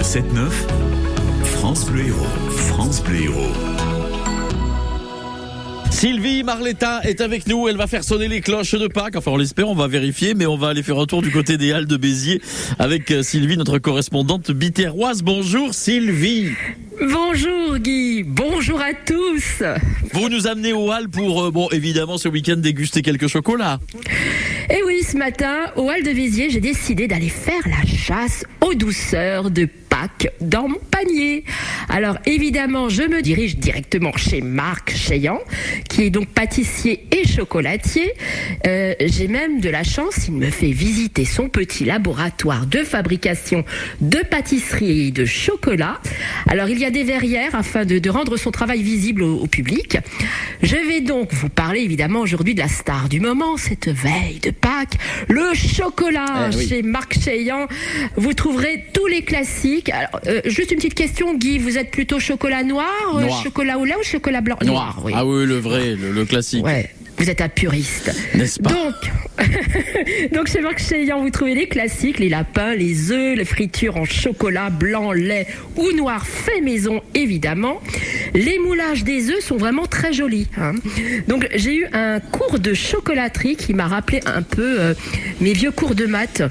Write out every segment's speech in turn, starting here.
Le 7-9, France Bleu Héros. France Bleu Héros. Sylvie Marletta est avec nous, elle va faire sonner les cloches de Pâques, enfin on l'espère, on va vérifier, mais on va aller faire un tour du côté des Halles de Béziers avec Sylvie, notre correspondante bitéroise. Bonjour Sylvie. Bonjour Guy, bonjour à tous. Vous nous amenez aux Halles pour, évidemment ce week-end déguster quelques chocolats. Et oui, ce matin, aux Halles de Béziers, j'ai décidé d'aller faire la chasse aux douceurs de Pâques dans mon panier. Alors évidemment, je me dirige directement chez Marc Cheillan, qui est donc pâtissier et chocolatier. J'ai même de la chance, il me fait visiter son petit laboratoire de fabrication de pâtisserie et de chocolat. Alors il y a des verrières afin de rendre son travail visible au public. Je vais donc vous parler évidemment aujourd'hui de la star du moment, cette veille de Pâques, le chocolat. Oui. Chez Marc Cheillan, vous trouverez tous les classiques. Alors, juste une petite question, Guy, vous êtes plutôt chocolat noir, chocolat au lait ou chocolat blanc? Noir. Oui. Ah oui, le vrai, le classique. Ouais. Vous êtes un puriste. N'est-ce pas? Donc chez Marc Cheillan, vous trouvez les classiques, les lapins, les œufs, les fritures en chocolat, blanc, lait ou noir fait maison, évidemment. Les moulages des œufs sont vraiment très jolis. Donc j'ai eu un cours de chocolaterie qui m'a rappelé un peu mes vieux cours de maths.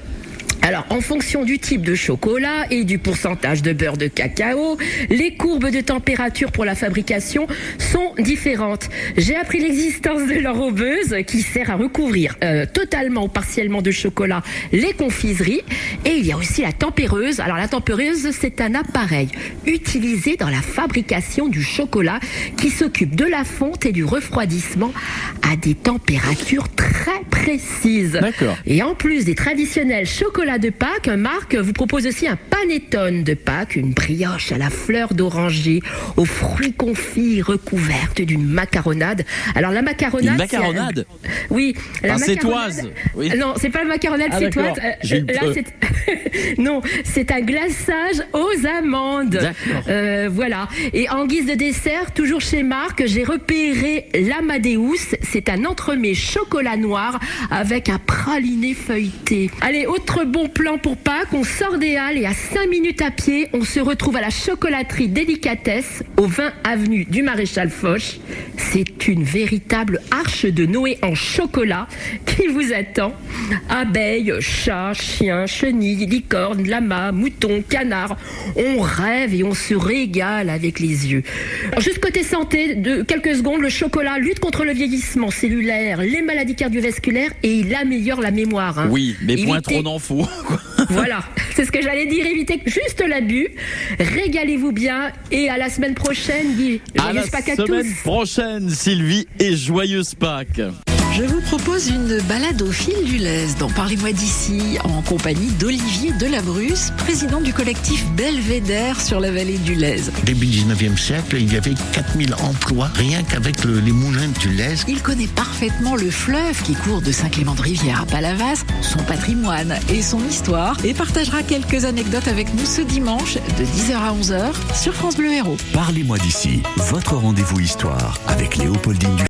Alors, en fonction du type de chocolat et du pourcentage de beurre de cacao, les courbes de température pour la fabrication sont différentes. J'ai appris l'existence de l'enrobeuse qui sert à recouvrir totalement ou partiellement de chocolat les confiseries. Et il y a aussi la tempéreuse. Alors, la tempéreuse, c'est un appareil utilisé dans la fabrication du chocolat qui s'occupe de la fonte et du refroidissement à des températures très précises. D'accord. Et en plus des traditionnels chocolats de Pâques, Marc vous propose aussi un panettone de Pâques, une brioche à la fleur d'oranger, aux fruits confits recouverte d'une macaronade. Alors la macaronade... Une macaronade? Oui. La sétoise. Oui. Non, c'est pas la macaronade sétoise. J'ai eu peur. Non, c'est un glaçage aux amandes. D'accord. Voilà. Et en guise de dessert, toujours chez Marc, j'ai repéré l'Amadeus. C'est un entremets chocolat noir avec un praliné feuilleté. Allez, autre bon plan pour Pâques, on sort des Halles et à 5 minutes à pied, on se retrouve à la chocolaterie Délicatesse au 20 avenue du Maréchal Foch. C'est une véritable arche de Noé en chocolat qui vous attend. Abeilles, chats, chiens, chenilles, licornes, lamas, moutons, canards. On rêve et on se régale avec les yeux. Alors, juste côté santé, de quelques secondes, le chocolat lutte contre le vieillissement cellulaire, les maladies cardiovasculaires et il améliore la mémoire. Oui, mais point trop n'en faut. Voilà, c'est ce que j'allais dire, évitez juste l'abus. Régalez-vous bien et à la semaine prochaine, Guy. À la Joyeuse Pâques à tous. semaine prochaine, Sylvie, et joyeuse Pâques. Je vous propose une balade au fil du Lez dans Parlez-moi d'ici, en compagnie d'Olivier Delabrusse, président du collectif Belvédère sur la vallée du Lez. Début 19e siècle, il y avait 4000 emplois rien qu'avec les moulins du Lez. Il connaît parfaitement le fleuve qui court de Saint-Clément-de-Rivière à Palavas, son patrimoine et son histoire, et partagera quelques anecdotes avec nous ce dimanche de 10h à 11h sur France Bleu Héros. Parlez-moi d'ici, votre rendez-vous histoire avec Léopoldine Dufay.